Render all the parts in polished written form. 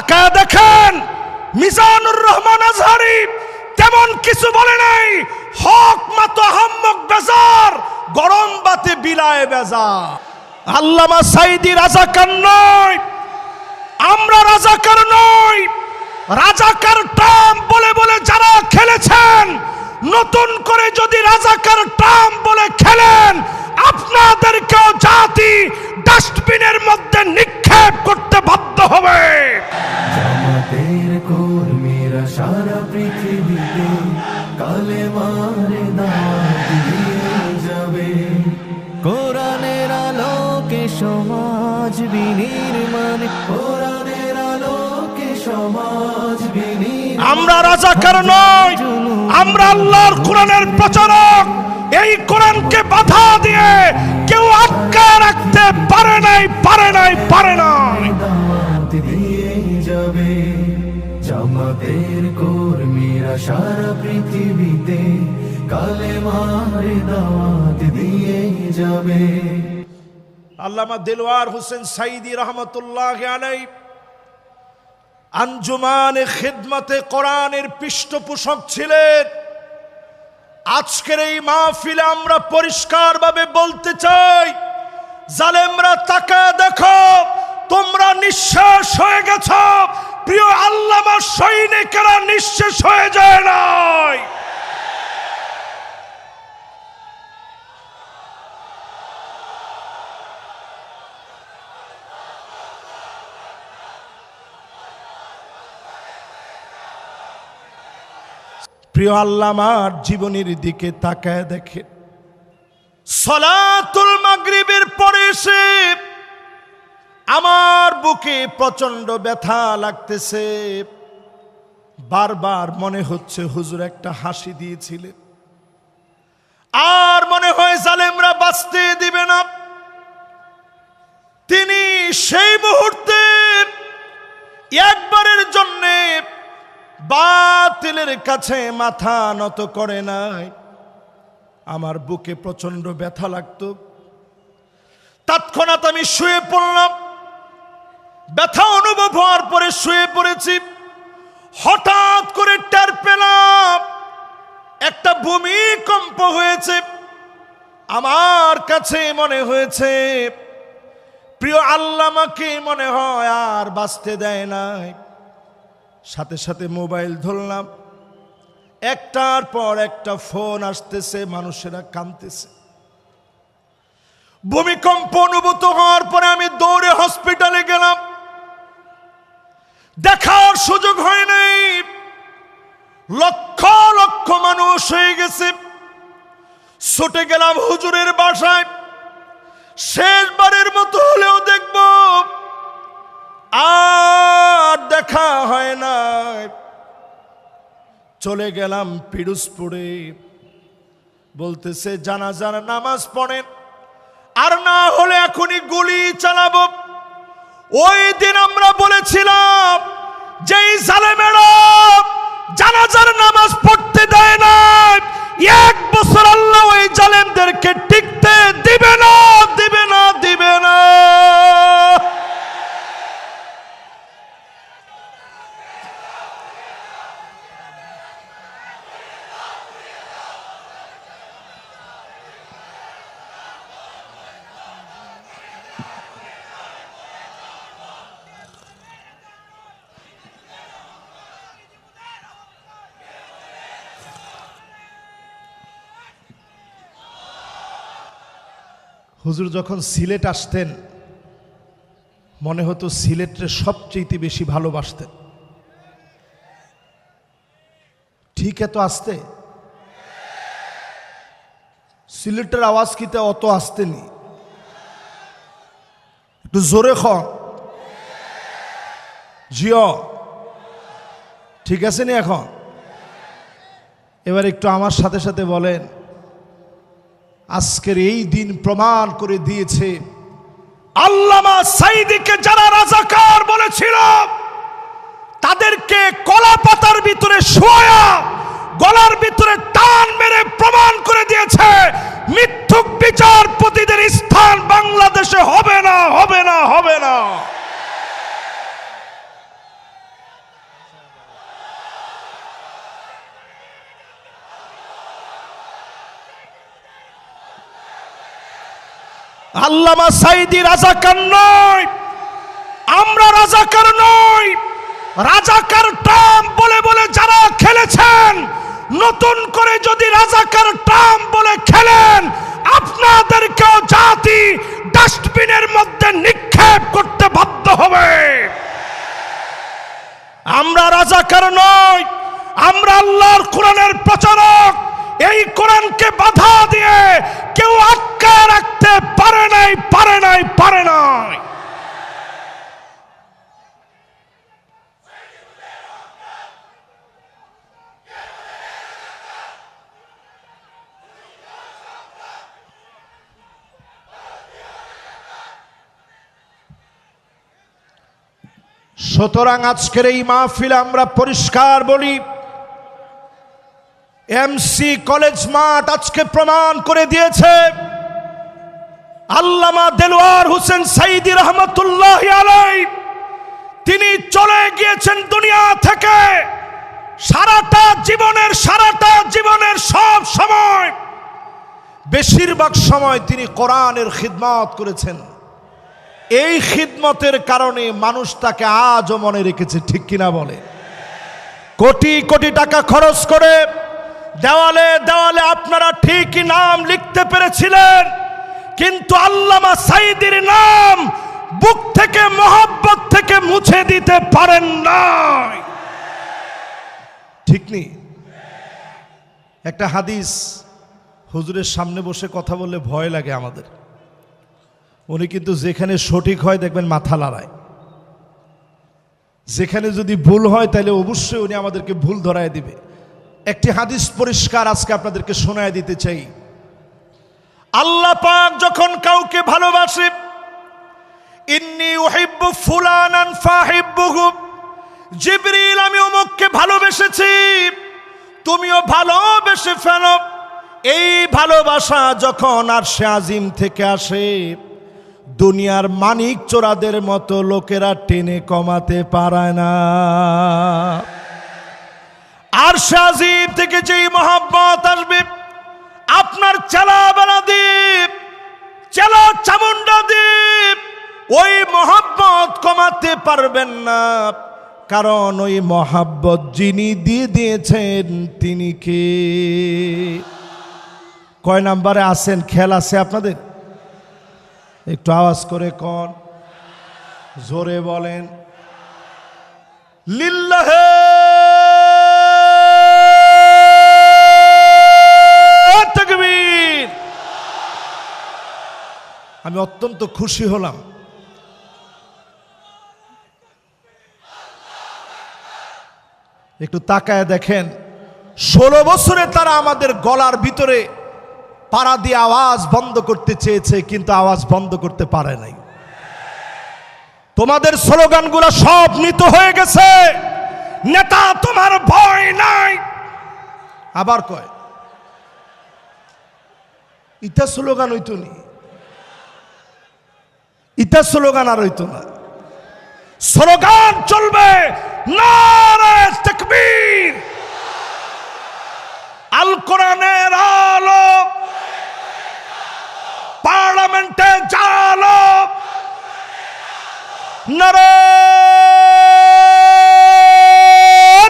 তাকায় দেখেন মিজানুর রহমান আজহারি তেমন কিছু বলে নাই। হক মত আহম্মক বেজার, গরম বাতে বিলায় বেজার। আল্লামা সাঈদী রাজাকার নয়, আমরা রাজাকার নই। রাজাকার টার্ম বলে বলে যারা খেলেছেন, নতুন করে যদি রাজাকার টার্ম বলে খেলেন, আপনাদেরকেও জাতি ডাস্টবিনের মধ্যে নিক্ষেপ করতে বাধ্য হবে। জামাতের কর্মীরা সারা পৃথিবীতে কালেমার দাওয়াত দিয়ে যাবে। কোরআনের আলোকে সমাজ বিনির্মাণ, কোরআনের আলোকে সমাজ বিনির্মাণ। আমরা রাজাকার নই, আমরা আল্লাহর কোরআনের প্রচারক। এই কোরআনকে বাধা দিয়ে কেউ আটকে রাখতে পারে নাই, পারে নাই, পারে নাই। দাওয়াত দিয়ে যাবে। জামাতের কর্মীরা সারা পৃথিবীতে কালেমার দাওয়াত দিয়ে যাবে। আল্লামা দেলোয়ার হোসেন সাঈদী রহমতুল্লাহ আলাইহি আঞ্জুমানে খিদমতে কোরআনের পৃষ্ঠপোষক ছিলেন। আজকের এই মাহফিলে আমরা পরিষ্কারভাবে বলতে চাই, জালেমরা তাকায় দেখো, তোমরা নিঃশেষ হয়ে গেছো। প্রিয় আল্লামা সৈনিকেরা নিঃশেষ হয়ে যায় নাই। প্রিয় আল্লামার জীবনের দিকে তাকায় দেখে, সালাতুল মাগরিবের পরে এসে আমার বুকে প্রচন্ড ব্যথা লাগতেছে। বারবার মনে হচ্ছে হুজুর একটা হাসি দিয়েছিলেন, আর মনে হয় জালেমরা বাঁচতে দিবে না। তিনি সেই মুহূর্তে একবারের জন্যে বাতিলের কাছে মাথা নত করে নাই। আমার বুকে প্রচন্ড ব্যথা লাগতো, তৎক্ষণাৎ আমি শুয়ে পড়লাম। ব্যথা অনুভব হওয়ার পরে শুয়ে পড়েছি। হঠাৎ করে টের পেলাম একটা ভূমিকম্প হয়েছে। আমার কাছে মনে হয়েছে প্রিয় আল্লামাকে মনে হয় আর বাঁচতে দেয় নাই। সাথে সাথে মোবাইল ধরলাম, একটার পর একটা ফোন আসতেছে, মানুষেরা কাঁদতেছে। ভূমিকম্প অনুভূত হওয়ার পরে আমি দৌড়ে হসপিটালে গেলাম। দেখার সুযোগ হয় নাই, লক্ষ লক্ষ মানুষ হয়ে গেছে। ছুটে গেলাম হুজুরের বাসায়, শেষবারের মতো হলেও দেখব। আর দেখা হয় না। চলে গেলাম পিরোজপুরে। বলতেছে জানাজার নামাজ পড়েন, আর না হলে এখনই গুলি চালাবো। ওই দিন আমরা বলেছিলাম যে জালেমেরা জানাজার নামাজ পড়তে দেয় না, 1 বছর আল্লাহ ওই জালেমদেরকে টিকতে দিবে না, দিবে না, দিবে না। হুজুর যখন সিলেট আসতেন, মনে হতো সিলেটের সবচেয়ে বেশি ভালোবাসতেন। ঠিক এত আসতে সিলেটের আওয়াজ কিতে অত আসতেনি, একটু জোরে খন জিও, ঠিক আছে নি? এখন এবার একটু আমার সাথে সাথে বলেন, আজকের এই দিন প্রমাণ করে দিয়েছে আল্লামা সাঈদীকে যারা রাজাকার বলেছিল, তাদেরকে কলা পাতার ভিতরে শোয়া গলার ভিতরে টান মেরে প্রমাণ করে দিয়েছে মিথ্যুক বিচারপতিদের স্থান বাংলাদেশে হবে না, হবে না, হবে না। আল্লামা সাঈদী রাজাকার নয়, আমরা রাজাকার নই। রাজাকার টার্ম বলে বলে যারা খেলেছেন, নতুন করে যদি রাজাকার টার্ম বলে খেলেন, আপনাদেরকেও জাতি ডাস্টবিনের মধ্যে নিক্ষেপ করতে বাধ্য হবে। আমরা রাজাকার নই, আমরা আল্লাহর কোরআনের প্রচারক। এই কোরআনকে বাধা দিয়ে কেউ আটকে রাখতে পারে নাই, পারে নাই, পারে নাই। সুতরাং আজকের এই মাহফিলে আমরা পরিষ্কার বলি, এমসি কলেজ মাঠ আজকে প্রমাণ করে দিয়েছে আল্লামা দেলোয়ার হোসেন সাঈদী রহমতুল্লাহি আলাইহি তিনি চলে গিয়েছেন দুনিয়া থেকে। সারাটা জীবনের সব সময়, বেশিরভাগ সময় তিনি কোরআনের খিদমত করেছেন। এই খিদমতের কারণে মানুষ তাকে আজও মনে রেখেছে, ঠিক কিনা বলে? কোটি কোটি টাকা খরচ করে দেওয়ালে দেওয়ালে আপনারা ঠিকই নাম লিখতে পেরেছিলেন, কিন্তু আল্লামা সাঈদীর নাম বুক থেকে, মহব্বত থেকে মুছে দিতে পারেন নাই। ঠিক নেই? একটা হাদিস, হুজুরের সামনে বসে কথা বললে ভয় লাগে আমাদের। উনি কিন্তু যেখানে সঠিক হয় দেখবেন মাথা লড়ায়, যেখানে যদি ভুল হয় তাহলে অবশ্যই উনি আমাদেরকে ভুল ধরায় দিবে। একটি হাদিস পরিষ্কার আজকে আপনাদেরকে শোনায় দিতে চাই। আল্লাহ পাক যখন কাউকে ভালোবাসে, ইন্নী উহিব্বু ফুলানান ফাহিব্বুহু, জিবরিল আমি অমুককে ভালোবেসেছি, তুমিও ভালোবেসে ফেলো। এই ভালোবাসা যখন আরশে আজিম থেকে আসে, দুনিয়ার মানিক চোরাদের মতো লোকেরা টেনে কমাতে পারে না। আরশে আজিম থেকে যেই মহব্বত আসবে, আপনার চেলা বেলা দ্বীপ, চেলা চামুন্ডা দ্বীপ, ওই মহব্বত কমাতে পারবেন না। কারণ ওই মহব্বত যিনি দিয়ে দিয়েছেন তিনি কে? কয় নাম্বারে আছেন? খেয়াল আছে আপনাদের? একটু আওয়াজ করে কোন, জোরে বলেন লিল্লাহে তাকবীর। আমি অত্যন্ত খুশি হলাম। একটু তাকায় দেখেন, 16 বছরে তারা আমাদের গলার ভিতরে পাড়া দিয়ে আওয়াজ বন্ধ করতে চেয়েছে, কিন্তু আওয়াজ বন্ধ করতে পারে নাই। তোমাদের স্লোগানগুলো সব মৃত হয়ে গেছে। নেতা তোমার ভয় নাই, আবার কয় ইটা স্লোগান হইতো নি, ইটা স্লোগান আর হইতো না। স্লোগান চলবে নারে তাকবীর, আল কোরআনের আলো, পার্লামেন্টে জালো, নারে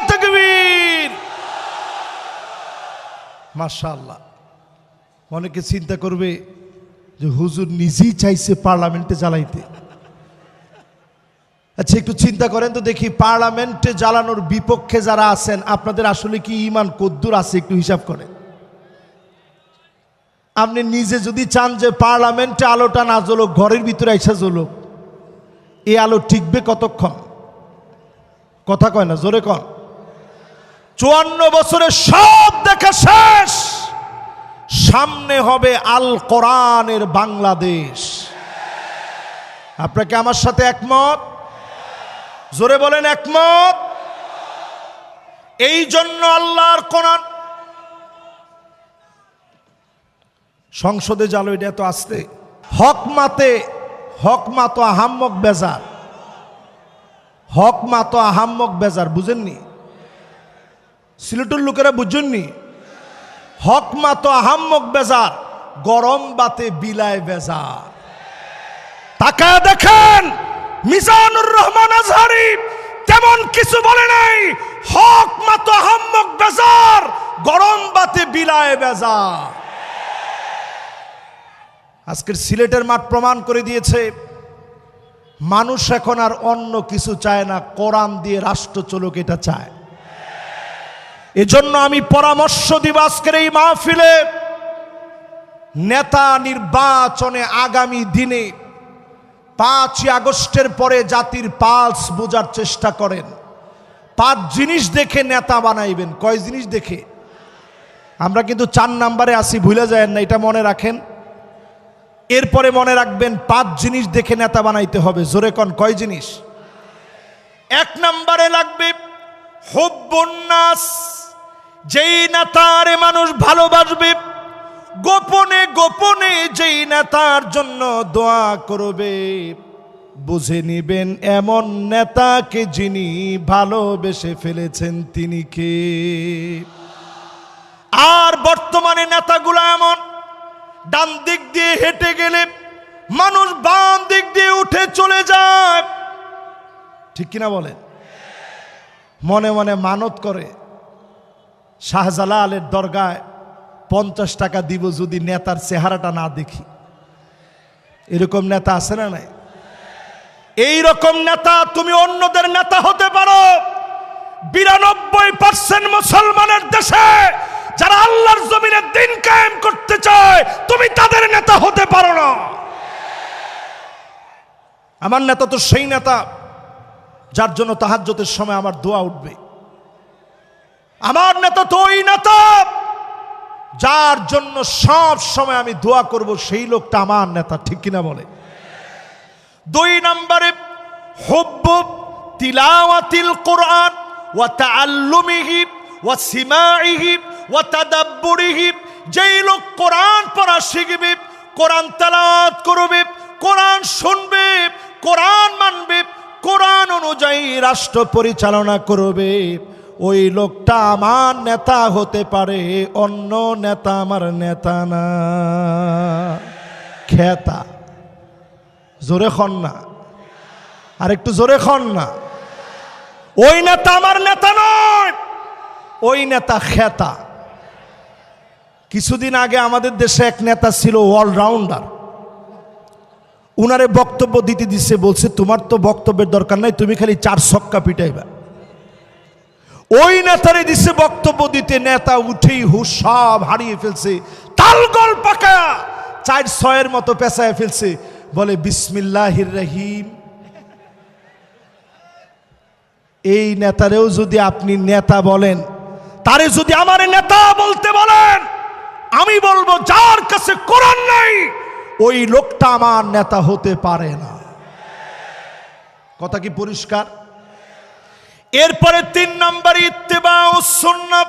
তাকবীর। মাশাআল্লাহ। অনেকে চিন্তা করবে যে হুজুর নিজেই চাইছে পার্লামেন্টে জ্বালাইতে। আচ্ছা একটু চিন্তা করেন তো দেখি, পার্লামেন্টে জ্বালানোর বিপক্ষে যারা আছেন আপনাদের আসলে কি ঈমান কদ্দুর আছে? একটু হিসাব করেন। আপনি নিজে যদি চান যে পার্লামেন্টে আলোটা না জ্বলুক, ঘরের ভিতরে আইসা জ্বলুক, এই আলো টিকবে কতক্ষণ? কথা কয় না, জোরে কন। 54 বছরে সব দেখা শেষ, সামনে হবে আল কোরআনের বাংলাদেশ। আপনাকে আমার সাথে একমত? জোরে বলেন একমত। এই জন্য আল্লাহর কোরআন সংসদে জালো, এটা এত আসতে হক মাতো আহাম্মক বেজার, হক মাতো আহাম্মক বেজার, বুঝেননি? সিলেটের লোকেরা বুঝেননি? হক মাতো আহাম্মক বেজার, গরম বাতে বিলায় বেজার। তাকায় দেখেন মিজানুর রহমান আজহারী তেমন কিছু বলে নাই, হক মাতো আহাম্মক বেজার, গরম বাতে বিলায় বেজার। আজকের সিলেটের মাঠ প্রমাণ করে দিয়েছে মানুষ এখন আর অন্য কিছু চায় না, কোরআন দিয়ে রাষ্ট্র চলুক এটা চায়। এজন্য আমি পরামর্শ দিব আজকের এই মাহফিলে, নেতা নির্বাচনে আগামী দিনে 5ই আগস্টের পরে জাতির পালস বোঝার চেষ্টা করেন। 5 জিনিস দেখে নেতা বানাইবেন। কয় জিনিস দেখে? আমরা কিন্তু 4 নম্বরে আসি, ভুলে যায় না, এটা মনে রাখেন। এরপরে মনে রাখবেন 5 জিনিস দেখে নেতা বানাইতে হবে। জোরে কোন কয় জিনিস? 1 নম্বরে লাগবে হুব্বুন নাস, যেই নেতারে মানুষ ভালোবাসবে, গোপনে গোপনে যেই নেতার জন্য দোয়া করবে, বুঝে নিবেন এমন নেতাকে যিনি ভালোবেসে ফেলেছেন তিনি কে। আর বর্তমানে নেতাগুলো এমন, ডান দিক দিয়ে হেঁটে গেলে মানুষ বাম দিক দিয়ে উঠে চলে যায়, ঠিক কিনা বলেন? মনে মনে মানত করে শাহজালালের দরগায় 50 টাকা দিব যদি নেতার চেহারাটা না দেখি। এরকম নেতা আছে না নাই? এই রকম নেতা তুমি অন্যদের নেতা হতে পারো। 92% মুসলমানের দেশে যারা আল্লাহর জমিনে দিন কায়েম করতে চায়, তুমি তাদের নেতা হতে পারো না। আমার নেতা তো সেই নেতা যার জন্য তাহাজ্জুদের সময় আমার দোয়া উঠবে। আমার নেতা তো ওই নেতা যার জন্য সব সময় আমি দোয়া করব, সেই লোকটা আমার নেতা, ঠিক কিনা বলে? 2 নম্বরে হুব্বু তিলাওয়াতিল কুরআন ওয়া তাআল্লুমিহি ওয়া সিমাইহি ওয়া তাদাব্বুরিহি, যেই লোক কোরআন পড়া শিখবে, কোরআন তেলাওয়াত করবে, কোরআন শুনবে, কোরআন মানবে, কোরআন অনুযায়ী রাষ্ট্র পরিচালনা করবে, ওই লোকটা আমার নেতা হতে পারে। অন্য নেতা আমার নেতা না। খেতা, জোরে খন না, আর একটু জোরে খন না। ওই নেতা আমার নেতা নয়, ওই নেতা খেতা। কিছুদিন আগে আমাদের দেশে এক নেতা ছিল অলরাউন্ডার, উনারে বক্তব্য দিতে দিচ্ছে, বলছে তোমার তো বক্তব্যের দরকার নাই, তুমি খালি 4 ছক্কা পিটাইবা। ওই নেতারে দিছে বক্তব্য দিতে, নেতা উঠেই হুশ সব হারিয়ে ফেলছে, তালগোল পাকা 4-6 মতো পেঁচায় ফেলছে, বলে বিসমিল্লাহির রহিম। এই নেতারেও যদি আপনি নেতা বলেন, তারে যদি আমার নেতা বলতে বলেন, আমি বলবো যার কাছে কোরআন নাই ওই লোকটা আমার নেতা হতে পারে না। কথা কি পরিষ্কার? এরপরে 3 নম্বরে ইত্তেবাউস সুন্নাহ,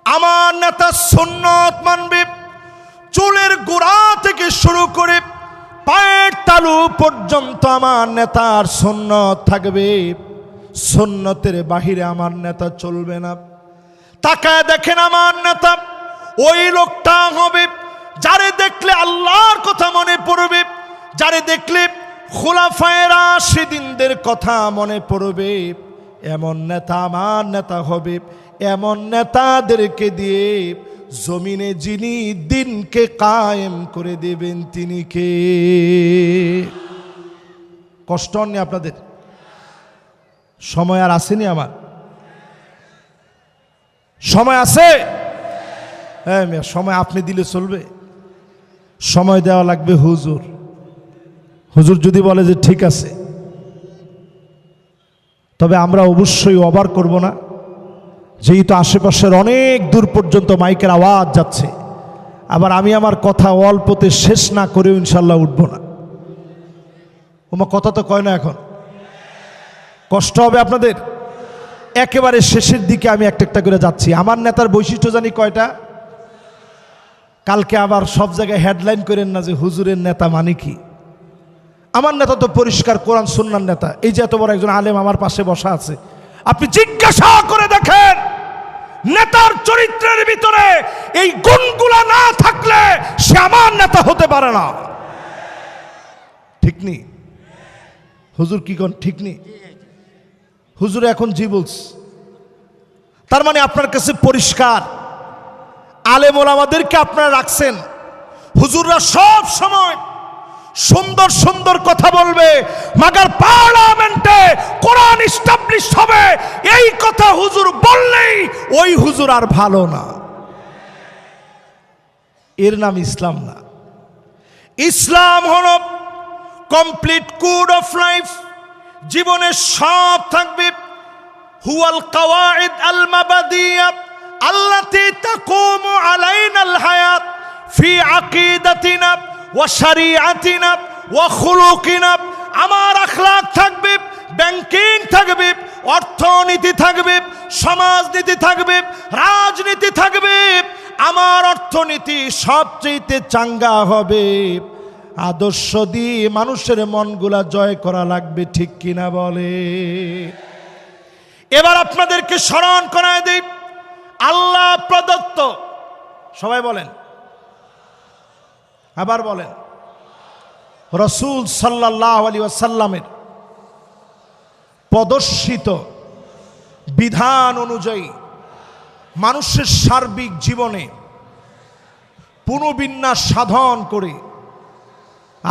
আমার নেতা সুন্নাত মানবে। চুলের গোড়া থেকে শুরু করে পায়ের তালু পর্যন্ত আমার নেতার সুন্নাত থাকবে, সুন্নতের বাহিরে আমার নেতা চলবে না। তাকায় দেখেন আমার নেতা ওই লোকটা হবে যারে দেখলে আল্লাহর কথা মনে পড়বে, যারে দেখলে খুলাফায়ে রাশিদিনদের কথা মনে পড়বে, এমন নেতা আমার নেতা হবে। এমন নেতাদেরকে দিয়ে জমিনে যিনি দিনকে কায়েম করে দেবেন তিনি কে? কষ্ট হয়নি আপনাদের? সময় আর আসেনি? আমার সময় আছে? হ্যাঁ, সময় আপনি দিলে চলবে? সময় দেওয়া লাগবে হুজুর। হুজুর যদি বলে যে ঠিক আছে, তবে আমরা অবশ্যই ওভার করব না, যেহেতু আশেপাশের অনেক দূর পর্যন্ত মাইকের আওয়াজ যাচ্ছে। আবার আমি আমার কথা অল্পতে শেষ না করেও ইনশাল্লাহ উঠব না। ওমা কথা তো কয় না, এখন কষ্ট হবে আপনাদের। একেবারে শেষের দিকে আমি একটা একটা করে যাচ্ছি। আমার নেতার বৈশিষ্ট্য জানি কয়টা, কালকে আবার সব জায়গায় হেডলাইন করেন না যে হুজুরের নেতা মানে কি। আমার নেতা তো পরিষ্কার কোরআন সুন্নাহর নেতা। এই যে এত বড় একজন আলেম আমার পাশে বসা আছে, আপনি জিজ্ঞাসা করে দেখেন নেতার চরিত্রের ভিতরে এই গুণগুলা না থাকলে সে আমার নেতা হতে পারে না। ঠিক নি হুজুর কি কোন ঠিক নি হুজুর এখন জি বলছে তার মানে আপনার কাছে পরিষ্কার আলেম ওলামাদেরকে আপনারা রাখছেন হুজুররা সব সময় সুন্দর সুন্দর কথা বলবে মাগার পার্লামেন্টে কোরআন এস্টাবলিশ হবে এই কথা হুজুর বললেই ওই হুজুর আর ভালো না এর নাম ইসলাম না ইসলাম হলো কমপ্লিট কোড অফ লাইফ জীবনে সব থাকবে হুয়াল কাওয়াইদ আল মাবাদিয়া আল্লাতী তাকুমু আলাইনাল হায়াত ফি আকীদাতিনা ওয়া শরীআতিনা ওয়া খুলুকিনা আমার আখলাক থাকবে ব্যাংকিং থাকবে অর্থনীতি থাকবে সমাজনীতি থাকবে রাজনীতি থাকবে আমার অর্থনীতি সবচেয়ে চাঙ্গা হবে আদর্শ দিয়ে মানুষের মনগুলা জয় করা লাগবে ঠিক কিনা বলে এবার আপনাদেরকে স্মরণ করায় দেই আল্লাহ প্রদত্ত সবাই বলেন আবার বলেন রাসূল সাল্লাল্লাহু আলাইহি ওয়াসাল্লামের প্রদর্শিত বিধান অনুযায়ী মানুষের সার্বিক জীবনে পুনর্বিন্যাস সাধন করে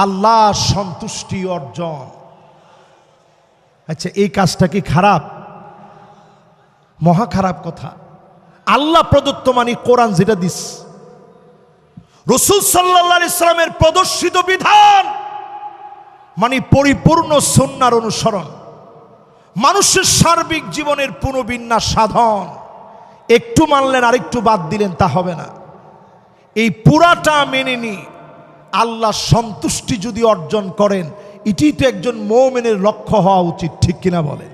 আল্লাহ সন্তুষ্টি অর্জন আচ্ছা এই কাজটা কি খারাপ মহা খারাপ কথা আল্লাহ প্রদত্ত মানে কোরআন যেটা দিস রাসূল সাল্লাল্লাহু আলাইহি সাল্লামের প্রদর্শিত বিধান মানে পরিপূর্ণ সুন্নাহর অনুসরণ মানুষের সার্বিক জীবনের পুনর্বিন্যাস সাধন একটু মানলেন আরেকটু বাদ দিলেন তা হবে না এই পুরাটা মেনে নিয়ে আল্লাহ সন্তুষ্টি যদি অর্জন করেন এটি তো একজন মুমিনের লক্ষ্য হওয়া উচিত ঠিক কিনা বলেন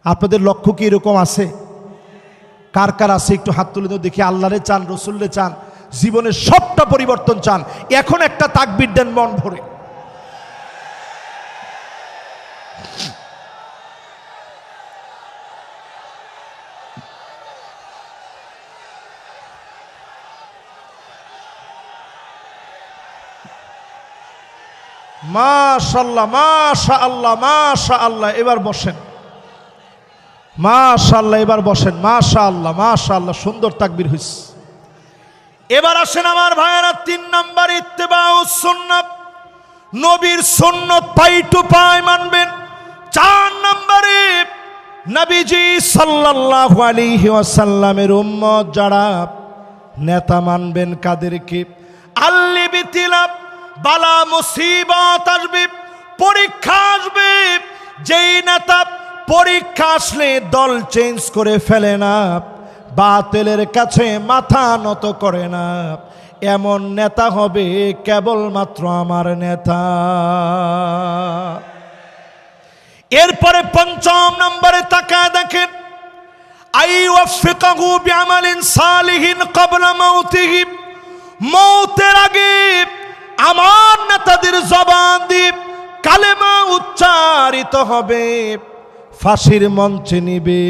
আপনাদের লক্ষ্য কি এরকম আছে কার কার আছে একটু হাত তুলে দাও দেখি আল্লাহরে চান রাসূলরে চান জীবনের সবটা পরিবর্তন চান এখন একটা তাকবীর দেন মন ভরে মাশাআল্লাহ মাশাআল্লাহ মাশাআল্লাহ এবার বসেন মাশাআল্লাহ এবার বসেন মাশাআল্লাহ মাশাআল্লাহ সুন্দর তাকবীর হইছে এবার আসেন আমার ভাইয়েরা 3 নাম্বার ইত্তেবাউস সুন্নাত নবীর সুন্নাত পাই টু পাই মানবেন 4 নম্বরে নবীজি সাল্লাল্লাহু আলাইহি ওয়াসাল্লামের উম্মত যারা নেতা মানবেন কাদেরকে আল্লিবিতিলা বালা মুসিবত আসবে পরীক্ষা আসবে যেই নেতা পরীক্ষা আসলে দল চেঞ্জ করে ফেলে না বাতিলের কাছে মাথা নত করে না এমন নেতা হবে কেবলমাত্র আমার নেতা এরপরে 5 নম্বরে তাকায় দেখেন আইওয়াফিকাহু বিআমালিন সালিহিন ক্বাবলা মাউতিহি মওতের আগে আমার নেতাদের জবান দিয়ে কালেমা উচ্চারিত হবে ফাঁসির মঞ্চে নিবে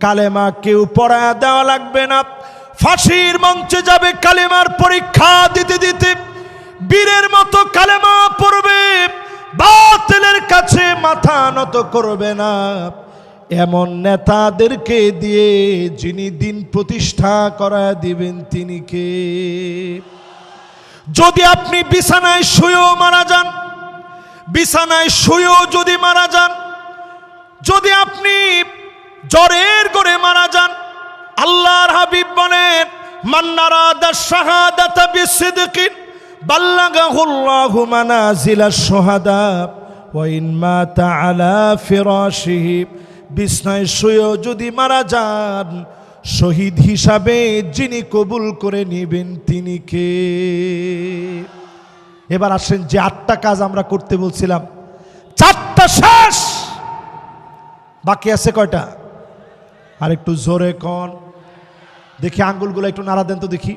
কালেমা কেউ পড়ায়া দেওয়া লাগবে না ফাঁসির মঞ্চে যাবে কালেমার পরীক্ষা দিতে দিতে বীরের মতো কালেমা পড়বে বাতিলের কাছে মাথা নত করবে না এমন নেতাদেরকে দিয়ে যিনি দিন প্রতিষ্ঠা করায় দিবেন তিনি কে যদি আপনি বিছানায় শুয়েও মারা যান বিছানায় শুয়েও যদি মারা যান যদি আপনি জ্বরের করে মারা যান আল্লাহর হাবিব বলেন মান নারাদা শাহাদাতা বিসিদকিন বাল্লাগাহুল্লাহু মানাজিলাশ শুহাদা ওয়া ইন মাতা আলা ফিরাশিহি বিছানায় শুয়েও যদি মারা যান শহীদ হিসাবে যিনি কবুল করে নেবেন তিনি কে এবার আসেন যে 8টা কাজ আমরা করতে বলছিলাম 4টা শেষ বাকি আছে কয়টা আর একটু জোরে কোন দেখি আঙ্গুলগুলো একটু নাড়া দেন তো দেখি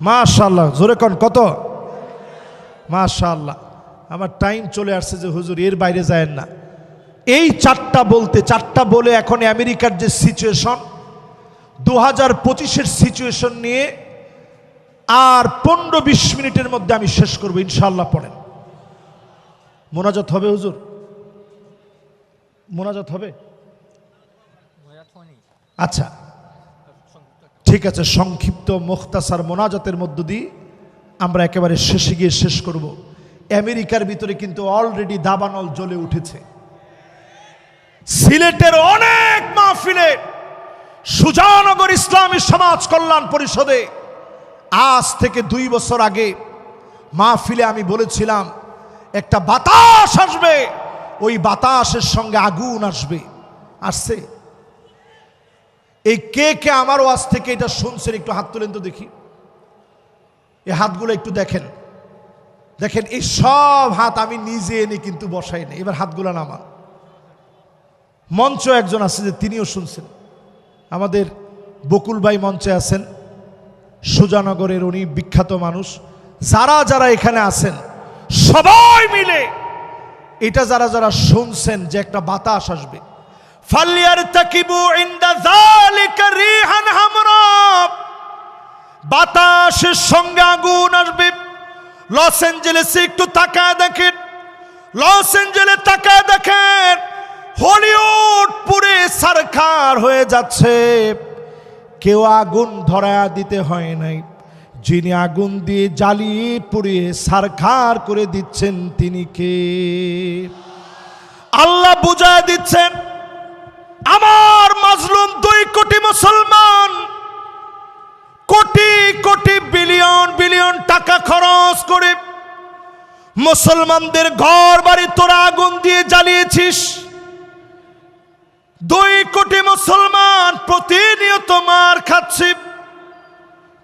মাশাআল্লাহ জোরে কোন কত মাশাআল্লাহ আমার টাইম চলে আসছে যে হুজুর এর বাইরে যায়েন না এই 4টা বলতে 4টা বলে এখন আমেরিকার যে সিচুয়েশন 2025-এর সিচুয়েশন নিয়ে আর 15-20 মিনিটের মধ্যে আমি শেষ করব ইনশাআল্লাহ পড়েন মোনাজাত হবে হুজুর? মোনাজাত হবে? আচ্ছা ঠিক আছে, সংক্ষিপ্ত মুখতাসার মোনাজাতের মধ্য দিয়ে আমরা একেবারে শেষে গিয়ে শেষ করব। আমেরিকার ভিতরে কিন্তু অলরেডি দাবানল জ্বলে উঠেছে। সিলেটের অনেক মাহফিলে সুজানগর ইসলামী সমাজ কল্যাণ পরিষদে আজ থেকে 2 বছর আগে মাহফিলে আমি বলেছিলাম একটা বাতাস আসবে, ওই বাতাসের সঙ্গে আগুন আসবে। আসছে? এই কে কে আমার ওয়াজ থেকে এটা শুনছেন একটু হাত তুলেন তো দেখি। এই হাতগুলো একটু দেখেন, দেখেন এই সব হাত আমি নিজে এনে কিন্তু বসাই না। এবার হাতগুলো নামান। মঞ্চ একজন আছে যে তিনিও শুনছেন, আমাদের বকুল ভাই মঞ্চে আছেন, সুজানগরের উনি বিখ্যাত মানুষ। যারা যারা এখানে আছেন সবাই মিলে এটা যারা যারা শুনছেন যে একটা বাতাস আসবে, ফালিয়ারতাকিবু ইনদা যালিকা রিহান হামরা, বাতাসের সঙ্গে আগুন আসবে। লস অ্যাঞ্জেলেসে একটু তাকায় দেখেন, লস অ্যাঞ্জেলেস তাকায় দেখেন, হলিউড পুরে সারখার হয়ে যাচ্ছে। কেউ আগুন ধরায়া দিতে হয় নাই, যিনি আগুন দিয়ে জ্বালিয়ে পুড়িয়ে সারখার করে দিচ্ছেন তিনি কে? আল্লাহ বুঝায় দিচ্ছেন আমার মাজলুম 2 কোটি মুসলমান কোটি কোটি বিলিয়ন বিলিয়ন টাকা খরচ করে মুসলমানদের ঘর বাড়ি তোরা আগুন দিয়ে জ্বালিয়েছিস। 2 কোটি মুসলমান প্রতিনিয়ত মার খাচ্ছে।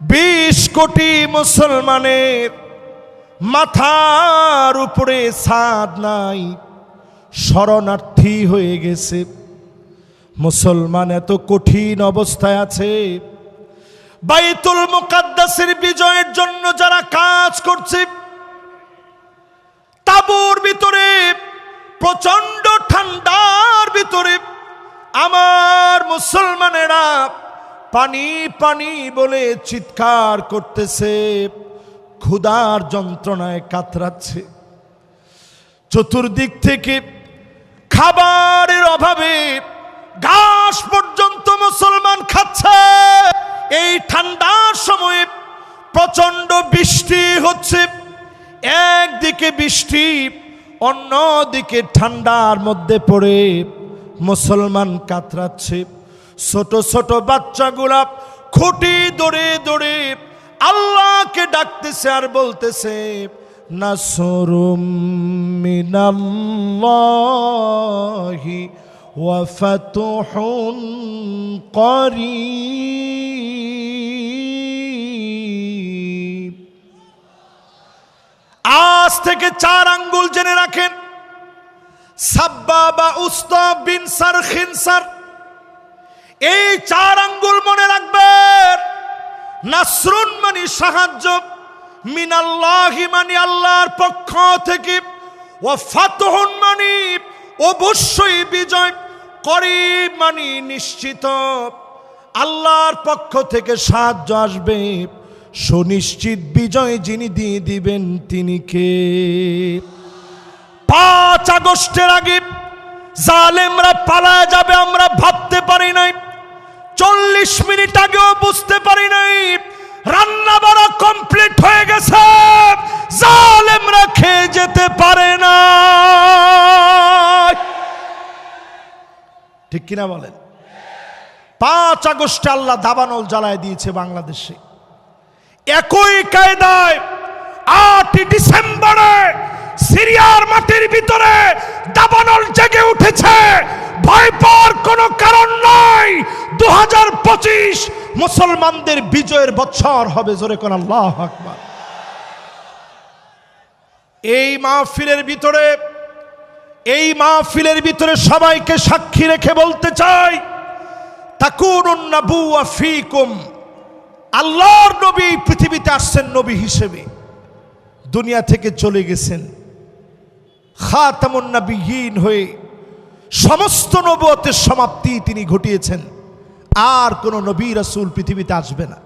20 কোটি মুসলমানের মাথার উপরে ছাদ নাই, শরণার্থী হয়ে গেছে। মুসলমান এত কঠিন অবস্থায় আছে। বাইতুল মুকাদ্দাসের বিজয়ের জন্য যারা কাজ করছে, তাঁবুর ভিতরে প্রচন্ড ঠান্ডার ভিতরে আমার মুসলমানেরা পানি পানি বলে চিৎকার করতেছে, ক্ষুধার যন্ত্রণায় কাতরাচ্ছে। চতুর্দিক থেকে খাবারের অভাবে ঘাস পর্যন্ত মুসলমান খাচ্ছে। এই ঠান্ডার সময়ে প্রচন্ড বৃষ্টি হচ্ছে, একদিকে বৃষ্টি অন্যদিকে ঠান্ডার মধ্যে পড়ে মুসলমান কাতরাচ্ছে। ছোট ছোট বাচ্চাগুলা খুঁটি দৌড়ে দৌড়ে আল্লাহকে ডাকতেছে আর বলতেছে নাসরুম মিনাল্লাহি ওয়া ফাতুহুন করিব। আজ থেকে 4 আঙ্গুল জেনে রাখেন, সাব্বাবা উস্তা বিন সার খিনসার, এই 4 আঙ্গুল মনে রাখবেন। নাসরুন মানে সাহায্য, মিনাল্লাহি মানে আল্লাহর পক্ষ থেকে, ওয়া ফাতহুন মানে অবশ্যই বিজয়, করিব মানে নিশ্চিত আল্লাহর পক্ষ থেকে সাহায্য আসবে। সুনিশ্চিত বিজয় যিনি দিয়ে দিবেন তিনি কে? 5 আগস্টের আগে জালেমরা পালায় যাবে আমরা ভাবতে পারি নাই। 40 মিনিট আগেও বুঝতে পারি নাই। রান্না বাড়া কমপ্লিট হয়ে গেছে, জালেমরা খেয়ে যেতে পারে না। ঠিক কিনা বলেন? 5 আগস্টে আল্লাহ দাবানল জ্বালায় দিয়েছে বাংলাদেশে। একই কায়দায় 8 ডিসেম্বরে সিরিয়ার মাটির ভিতরে দাবানল জেগে উঠেছে। ভয় পাওয়ার কোনো কারণ নাই। 2025 মুসলমানদের বিজয়ের বছর হবে। জোরে কোন আল্লাহু আকবার। এই মাহফিলের ভিতরে সবাইকে সাক্ষী রেখে বলতে চাই, তাকুনুন নাবুওয়া ফীকুম, আল্লাহর নবী পৃথিবীতে আসছেন নবী হিসেবে, দুনিয়া থেকে চলে গেছেন খাতামুন নবিয়্যিন হয়ে। সমস্ত নবুয়তের সমাপ্তি তিনি ঘটিয়েছেন। আর কোন নবী রাসূল পৃথিবীতে আসবে না।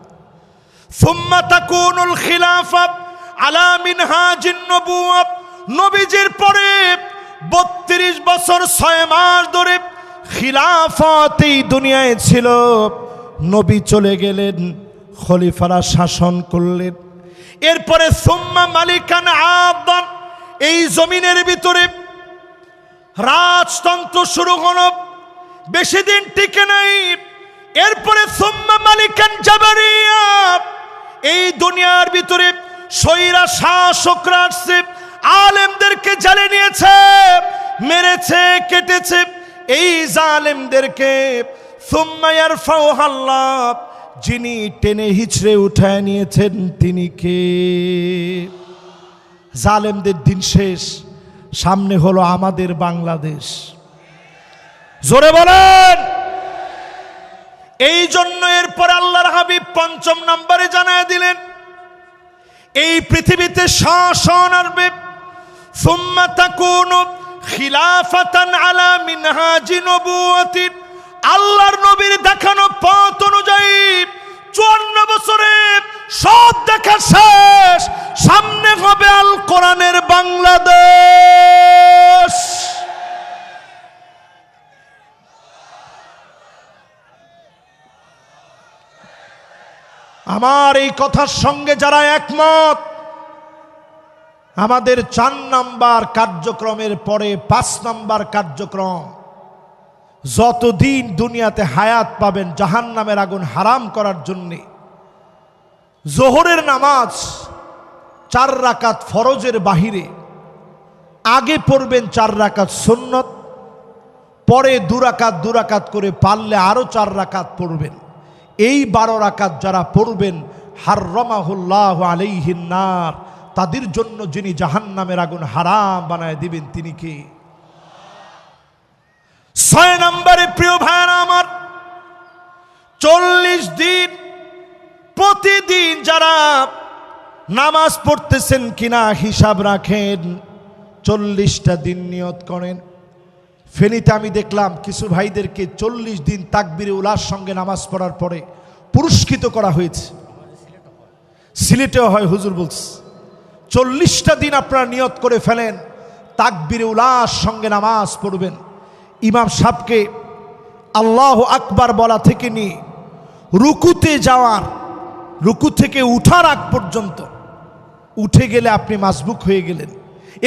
সুম্মা তাকুনুল খিলাফা আলা মিনহাজিন নবুওয়া নবীজির পরে 32 বছর 6 মাস ধরে খিলাফত এই দুনিয়ায় ছিল। নবী চলে গেলেন, খলিফারা শাসন করলেন। এরপরে সুম্মা মালিকান আদান, এই জমিনের ভিতরে রাজতন্ত্র শুরু হলো, বেশি দিন টিকে নাই। এরপরে সুম্মা মালিকান জাবারিয়া, এই দুনিয়ার ভিতরে স্বৈরা শাসকরা আসছে, আলেমদেরকে জ্বালিয়ে নিয়েছে, মেরেছে, কেটেছে। এই জালেমদেরকে সুম্মা ইয়ারফাউহাল্লাহ, যিনি টেনে হিচড়ে উঠায় নিয়েছেন তিনি কে? জালেমদের দিন শেষ, সামনে হলো আমাদের বাংলাদেশ। জোরে বলেন। এই জন্য এরপর আল্লাহর হাবিব 5 নম্বরে জানায় দিলেন, এই পৃথিবীতে শাসন আসবে। সুম্মা তাকুনু খিলাফাতান আলা মিনহাজি নবুওয়াতি, আল্লাহর নবীর দেখানো পথ অনুযায়ী 54 বছরে সব দেখা শেষ, সামনে হবে আল কোরআনের বাংলাদেশ। আমার এই কথার সঙ্গে যারা একমত, আমাদের 4 নাম্বার কার্যক্রমের পরে 5 নাম্বার কার্যক্রম, যতদিন দুনিয়াতে হায়াত পাবেন জাহান্নামের আগুন হারাম করার জন্যে জোহরের নামাজ 4 রাকাত ফরজের বাহিরে আগে পড়বেন 4 রাকাত সুন্নত, পরে 2 রাকাত 2 রাকাত করে পারলে আরো 4 রাকাত পড়বেন। এই 12 রাকাত যারা পড়বেন, হাররামাহুল্লাহু আলাইহিন নার, তাদের জন্য যিনি জাহান্নামের আগুন হারাম বানায় দিবেন তিনি কে? 6 নম্বরে প্রিয় ভাইরা আমার, 40 দিন প্রতিদিন যারা নামাজ পড়তেছেন কিনা হিসাব রাখেন। 40টা দিন নিয়ত করেন। ফেনীতে আমি দেখলাম কিছু ভাইদেরকে 40 দিন তাকবীরে উলার সঙ্গে নামাজ পড়ার পরে পুরস্কৃত করা হয়েছে। সিলেটেও হয়, হুজুর বলছে 40টা দিন আপনারা নিয়ত করে ফেলেন, তাকবীরে উলার সঙ্গে নামাজ পড়বেন। ইমাম সাহেবকে আল্লাহু আকবার বলা থেকে নিয়ে রুকুতে যাওয়ার, রুকু থেকে উঠার আগ পর্যন্ত, উঠে গেলে আপনি মাসবুক হয়ে গেলেন,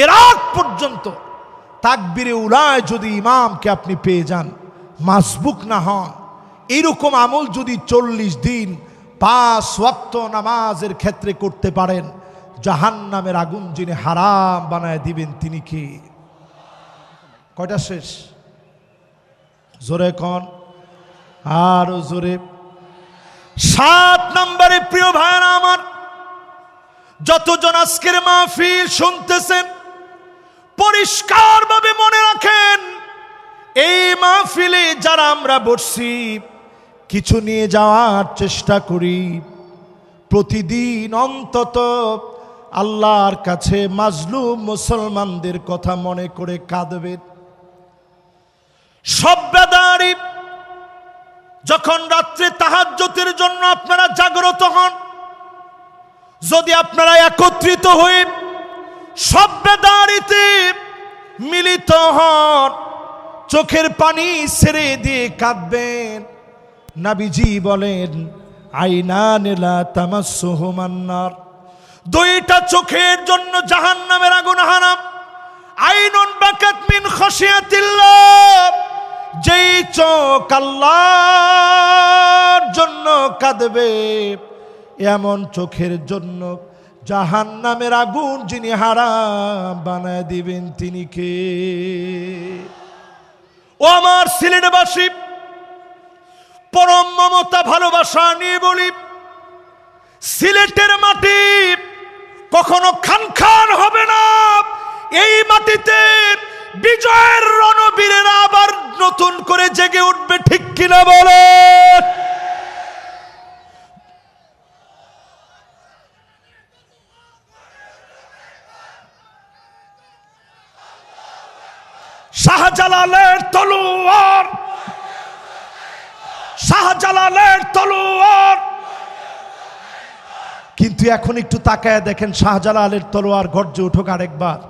এর আগ পর্যন্ত তাকবীরে উলায় যদি ইমামকে আপনি পেয়ে যান, মাসবুক না হন, এইরকম আমল যদি 40 দিন 5 ওয়াক্ত নামাজের ক্ষেত্রে করতে পারেন, জাহান্নামের আগুন যিনি হারাম বানায় দিবেন তিনি কে? কয়টা শেষ? জোরে কোন, আরো জোরে। 7 নম্বরে প্রিয় ভাইরা আমার, যতজন আজকের মাহফিল শুনতেছেন পরিষ্কারভাবে মনে রাখেন, এই মাহফিলে যারা আমরা বসছি কিছু নিয়ে যাওয়ার চেষ্টা করি। প্রতিদিন অন্তত আল্লাহর কাছে মাজলুম মুসলমানদের কথা মনে করে কাঁদবেন। সব্বাদারি যখন রাত্রে তাহাজ্জুদের জন্য আপনারা জাগ্রত হন, যদি আপনারা একত্রিত হয়ে সব্বাদারিতে মিলিত হন, চোখের পানি ছেড়ে দিয়ে কাঁদবেন। নবীজি বলেন, আইনান লা তামাসসুহুমান নার, 2টা চোখের জন্য জাহান্নামের আগুন হারাম। আইনুন বাকাত মিন খাশিয়াতিল্লাহ, যেই চোখ আল্লাহর জন্য কাঁদবে, এমন চোখের জন্য জাহান্নামের আগুন যিনি হারাম বানায় দিবেন তিনি কে? ও আমার সিলেটবাসী, পরম মমতা ভালোবাসা নিয়ে বলি, সিলেটের মাটি কখনো খান খান হবে না। এই মাটিতে বিজয়ের রণবীরেরা আবার নতুন করে জেগে উঠবে, ঠিক কিনা বলে? শাহজালালের তলোয়ার, শাহজালালের তলোয়ার। কিন্তু এখন একটু তাকায় দেখেন, শাহজালালের তলোয়ার গর্জে উঠুক আরেকবার।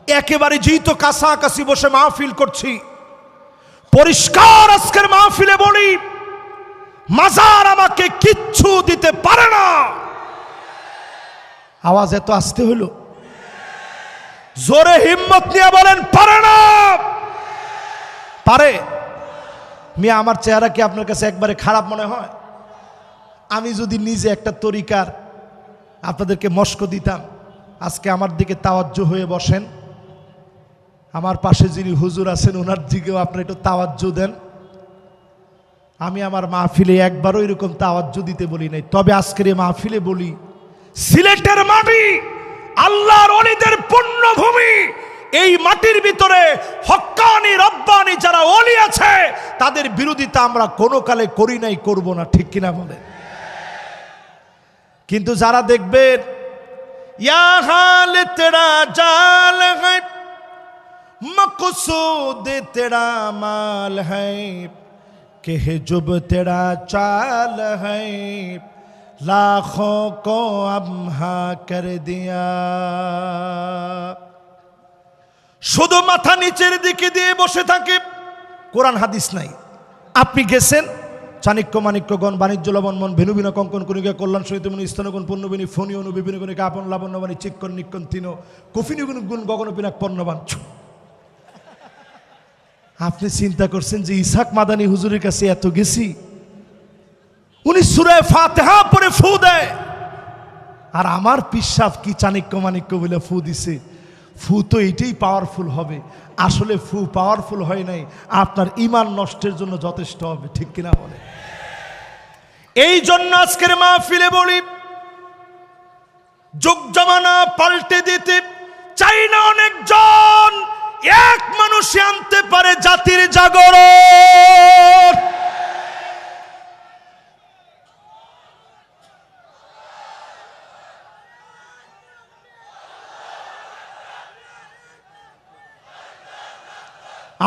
একেবারে যেহেতু কাছাকাছি বসে মাহফিল করছি, পরিষ্কার আজকের মাহফিলে বলি, মাজার আমাকে কিচ্ছু দিতে পারে না। আওয়াজ এত আসতে হলো, জোরে হিম্মত নিয়ে বলেন পারে না। পারে? মিয়া আমার চেহারা কি আপনার কাছে একবারে খারাপ মনে হয়? আমি যদি নিজে একটা তরিকার আপনাদেরকে মস্ক দিতাম, আজকে আমার দিকে তাওয়াজ্জু হয়ে বসেন, আমার পাশে যিনি হুজুর আছেন ওনার দিকেও আপনি একটু তাওয়াজ্জু দেন। আমি আমার মাহফিলে একবারও এরকম তাওয়াজ্জু দিতে বলি নাই, তবে আজকের এই মাহফিলে বলি, সিলেটের মাটি আল্লাহর ওলিদের পুণ্যভূমি। এই মাটির ভিতরে হক্কানি রব্বানি যারা ওলি আছে তাদের বিরোধিতা আমরা কোনো কালে করি নাই, করব না, ঠিক কিনা বলেন? কিন্তু যারা দেখবেন ইয়া হাল তেরা জাল है मकसूद तेरा माल है कि जुब तेरा चाल है लाखों को अम्हा कर दिया। শুধু মাথা নিচের দিকে দিয়ে বসে থাকে, কোরআন হাদিস নাই। আপনি গেছেন চাণক্য মাণিক্যগণ বাণিজ্য লবণমন ভেনুবিনা কঙ্কন কণিকা কল্যাণ সহিত মনি স্তনগুণ পূর্ণবিনী ফণি অনু বিভিন্ন গণিকা আপন লাবণ্যবাণী চিক্কন নিক্কন তিন কফিনিগুণ গুণ গগন পিনাক পণ্যবান। আপনি চিন্তা করছেন যে ইসহাক মাদানী হুজুরের কাছে এত গেছি, উনি সূরা ফাতিহা পড়ে ফু দেয়, আর আমার পিসাব কি চাণক্য মাণিক্য বলে ফু দিছে। ফু তো এটাই পাওয়ারফুল হবে, আসলে ফু পাওয়ারফুল হয় নাই, আপনার ঈমান নষ্টের জন্য যথেষ্ট হবে, ঠিক কিনা বলে? এই জন্য আজকের মাহফিলে বলি, যুগ জামানা পাল্টে দিতে চাই না অনেকজন, এক মানুষই আনতে পারে জাতির জাগরণ।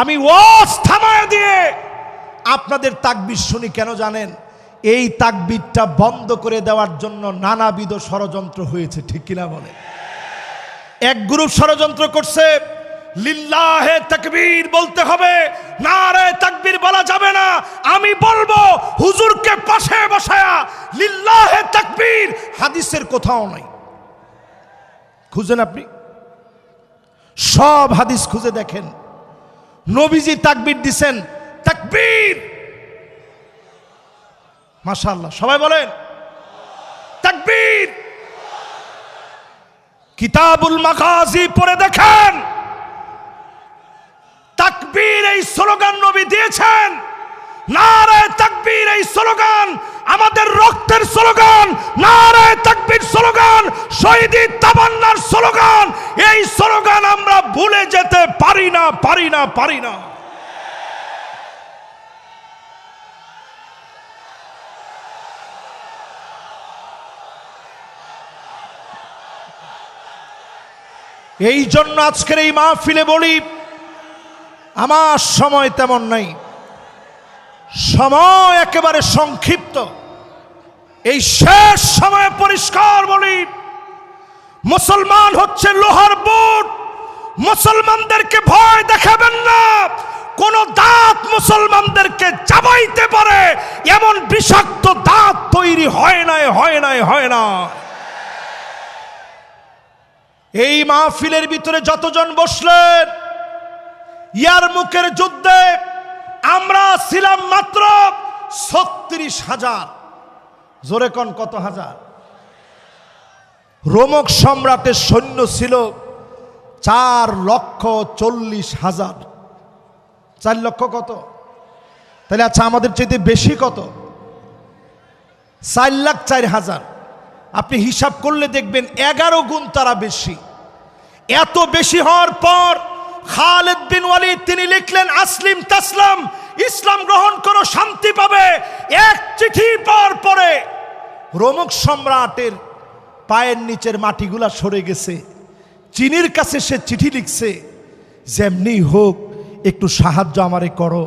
আমি ওয়াজ থামায় দিয়ে আপনাদের তাকবীর শুনি কেন জানেন? এই তাকবীরটা বন্ধ করে দেওয়ার জন্য নানাবিধ ষড়যন্ত্র হয়েছে, ঠিক কিনা বলে? এক গ্রুপ ষড়যন্ত্র করছে, লিল্লাহে তাকবীর বলতে হবে, নারে তাকবীর বলা যাবে না। আমি বলবো হুজুরকে পাশে বসায়া লিল্লাহে তাকবীর হাদিসের কোথাও নাই। খুঁজেন, আপনি সব হাদিস খুঁজে দেখেন, নবীজি তাকবীর দিছেন, তাকবীর, মাশাআল্লাহ, সবাই বলেন তাকবীর। কিতাবুল মাগাজি পড়ে দেখেন, তাকবীর এই স্লোগান নবী দিয়েছেন। নারে তাকবীর এই স্লোগান আমাদের রক্তের স্লোগান, নারে তাকবীর স্লোগান শহীদি তামান্নার স্লোগান। এই স্লোগান আমরা ভুলে যেতে পারি না, পারি না, পারি না। এই জন্য আজকের এই মাহফিলে বলি, আমার সময় তেমন নাই, সময় একেবারে সংক্ষিপ্ত। এই শেষ সময়ে পরিষ্কার বলি, মুসলমান হচ্ছে লোহার বুট, মুসলমানদেরকে ভয় দেখাবেন না। কোন দাঁত মুসলমানদেরকে চাবাইতে পারে এমন বিষাক্ত দাঁত তৈরি হয় নাই, হয় নাই, হয় না। এই মাহফিলের ভিতরে যতজন বসলেন, ইয়ারমুকের যুদ্ধে আমরা ছিলাম মাত্র 36,000। জোরে কোন কত হাজার? রোমক সম্রাটের সৈন্য ছিল 4,40,000। 4 লক্ষ কত? তাহলে আচ্ছা, আমাদের চাইতে বেশি কত? 4,04,000। আপনি হিসাব করলে দেখবেন 11 গুণ তারা বেশি। এত বেশি হওয়ার পর খালিদ বিন ওয়ালিদ তিনি লিখলেন, আসলিম তাসলাম, ইসলাম গ্রহণ করো, শান্তি পাবে। এক চিঠি পাওয়ার পরে রোমক সম্রাটের পায়ের নিচের মাটিগুলা সরে গেছে। চিনির কাছে সে চিঠি লিখছে, যেমনি হোক একটু সাহায্য আমারে করো।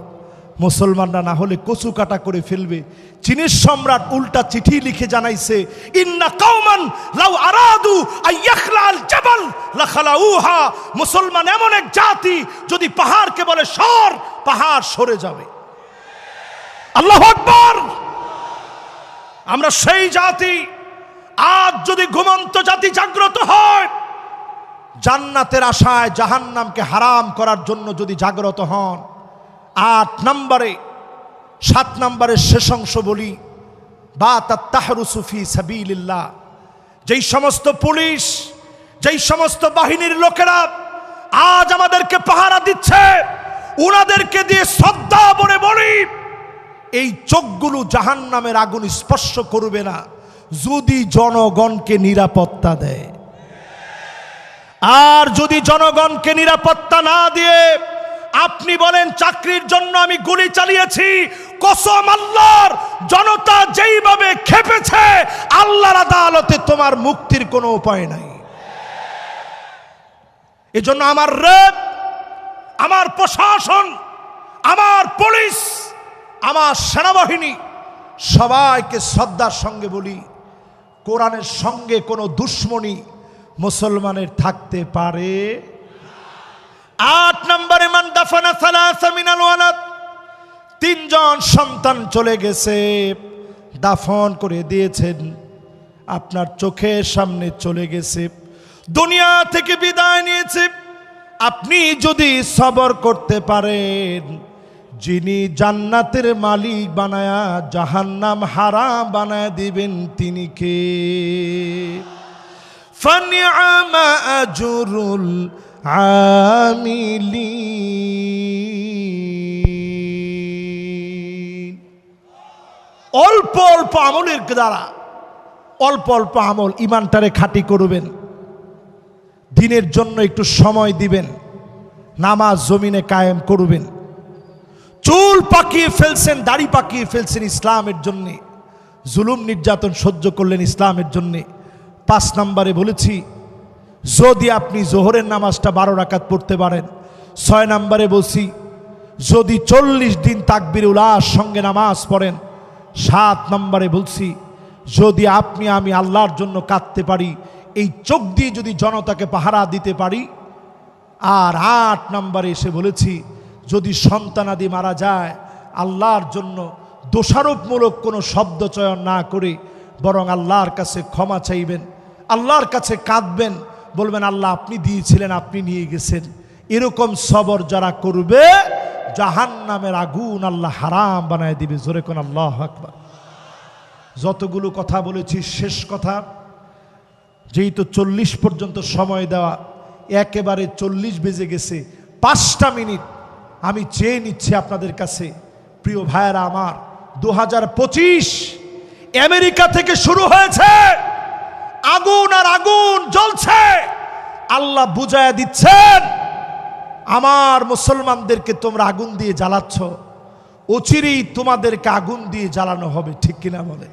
মুসলমানরা না হলে কচু কাটা করে ফেলবে। চীনের সম্রাট উল্টা চিঠি লিখে জানাইছে, ইন্না কওমান লাউ আরাদু আইয়াখলাল জাবাল লাখালাউহা। মুসলমান এমন এক জাতি, যদি পাহাড়কে বলে সর, পাহাড় সরে যাবে। আল্লাহু আকবার। আমরা সেই জাতি। আজ যদি ঘুমন্ত জাতি জাগ্রত হয়, জান্নাতের আশায় জাহান্নামকে হারাম করার জন্য যদি জাগ্রত হন, 8 নম্বরে 7 নম্বরের শেষ অংশ বলি, বা তাহরুসু ফি সাবিলিল্লাহ। যেই সমস্ত পুলিশ, যেই সমস্ত বাহিনীর লোকেরা আজ আমাদেরকে পাহারা দিচ্ছে, উনাদেরকে দিয়ে শ্রদ্ধা বলে বলি, এই চোখগুলো জাহান্নামের আগুন স্পর্শ করবে না যদি জনগণকে নিরাপত্তা দেয়। আর যদি জনগণকে নিরাপত্তা না দিয়ে আপনি বলেন চাকরির জন্য আমি গুলি চালিয়েছি, কসম আল্লাহর, জনতা যেইভাবে খেপেছে, আল্লাহর আদালতে তোমার মুক্তির কোনো উপায় নাই। এজন্য আমার রেপ, আমার প্রশাসন, আমার পুলিশ, আমার সেনাবাহিনী সবাইকে শ্রদ্ধার সঙ্গে বলি, কোরআনের সঙ্গে কোনো দুশ্মনী মুসলমানের থাকতে পারে। 8 নম্বরে মান দাফানা সালাসা মিনাল ওয়ালাদ। 3 জন সন্তান চলে গেছে, দাফন করে দিয়েছেন, আপনার চোখের সামনে চলে গেছে, দুনিয়া থেকে বিদায় নিয়েছে। আপনি যদি সবর করতে পারেন, যিনি জান্নাতের মালিক বানায়া জাহান্নাম হারাম বানায় দিবেন তিনি কে? ফানিআমা আজরুল আমিলিন। অল্প অল্প আমলের দ্বারা, অল্প অল্প আমল, ইমানটারে খাঁটি করবেন, দিনের জন্য একটু সময় দিবেন, নামাজ জমিনে কায়েম করবেন। চুল পাকিয়ে ফেলছেন, দাড়ি পাকিয়ে ফেলছেন ইসলামের জন্য, জুলুম নির্যাতন সহ্য করলেন ইসলামের জন্য। 5 নম্বরে বলেছি, যদি আপনি জোহরের নামাজটা 12 রাকাত পড়তে পারেন। 6 নম্বরে বলছি, যদি 40 দিন তাকবীরুল আস সঙ্গে নামাজ পড়েন। 7 নম্বরে বলছি, যদি আপনি আমি আল্লাহর জন্য কাঁদতে পারি, এই চোখ দিয়ে যদি জনতাকে পাহারা দিতে পারি। আর 8 নম্বরে এসে বলেছি, যদি সন্তানাদি মারা যায়, আল্লাহর জন্য দোষারোপমূলক কোনো শব্দ চয়ন না করে বরং আল্লাহর কাছে ক্ষমা চাইবেন, আল্লাহর কাছে কাঁদবেন, বলবেন আল্লাহ আপনি দিয়েছিলেন, আপনি নিয়ে গেছেন। এরকম সবর যারা করবে, জাহান্নামের আগুন আল্লাহ হারাম বানায় দিবে। জোরে কোন আল্লাহু আকবার। যতগুলো কথা বলেছি, শেষ কথা, যেই তো 40 পর্যন্ত সময় দেওয়া, একেবারে 40 বেজে গেছে, 5টা মিনিট আমি চেয়ে নিচ্ছি আপনাদের কাছে। প্রিয় ভাইয়েরা আমার, 2025 আমেরিকা থেকে শুরু হয়েছে, আগুন আর আগুন জ্বলছে। আল্লাহ বুঝায়া দিচ্ছেন, আমার মুসলমানদেরকে তোমরা আগুন দিয়ে জ্বালাচ্ছ, অচিরেই তোমাদেরকে আগুন দিয়ে জ্বালানো হবে। ঠিক কিনা বলে?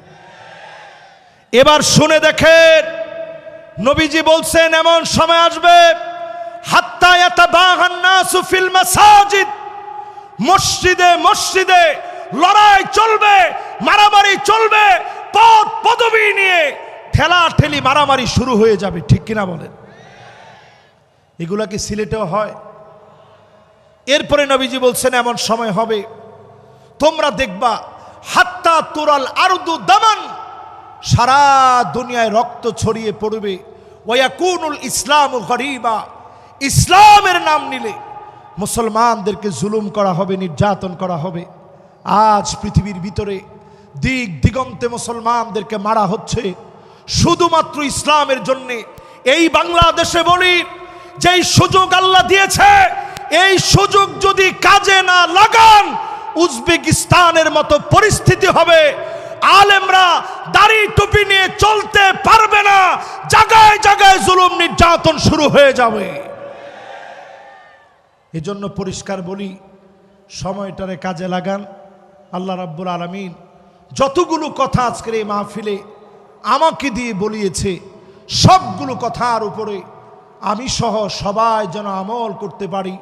এবার শুনে দেখেন, নবীজি বলছেন এমন সময় আসবে, হাত্তা ইয়াতাবাগান নাসু ফিল মাসাজিদ, মসজিদে মসজিদে লড়াই চলবে, মারামারি চলবে, পদ পদবি নিয়ে ঠেলা ঠেলি মারামারি শুরু হয়ে যাবে। ঠিক কিনা বলেন? এগুলা কি সিলেটেও হয়? এরপরে নবীজি বলছেন এমন সময় হবে, তোমরা দেখবা হাত্তা তুরাল আরদু দামান, সারা দুনিয়ায় রক্ত ছড়িয়ে পড়বে। ওয়ায়াকুনুল ইসলামু গরিবা, ইসলামের নাম নিলে মুসলমানদেরকে জুলুম করা হবে, নির্যাতন করা হবে। আজ পৃথিবীর ভিতরে দিক দিগন্তে মুসলমানদেরকে মারা হচ্ছে শুধুমাত্র ইসলামের জন্যে। এই বাংলাদেশে বলি, যেই সুযোগ আল্লাহ দিয়েছে, এই সুযোগ যদি কাজে না লাগান, উজবেকিস্তানের মতো পরিস্থিতি হবে। আলেমরা দাড়ি টুপি নিয়ে চলতে পারবে না, জায়গায় জায়গায় জুলুম নির্যাতন শুরু হয়ে যাবে। এজন্য পরিষ্কার বলি, সময়টারে কাজে লাগান। আল্লাহ রাব্বুল আলামিন যতগুলো কথা আজকের এই মাহফিলে আমাকে দিয়ে বলিয়েছে, সবগুলো কথার উপরে আমি সহ সবাই যেন আমল করতে পারি।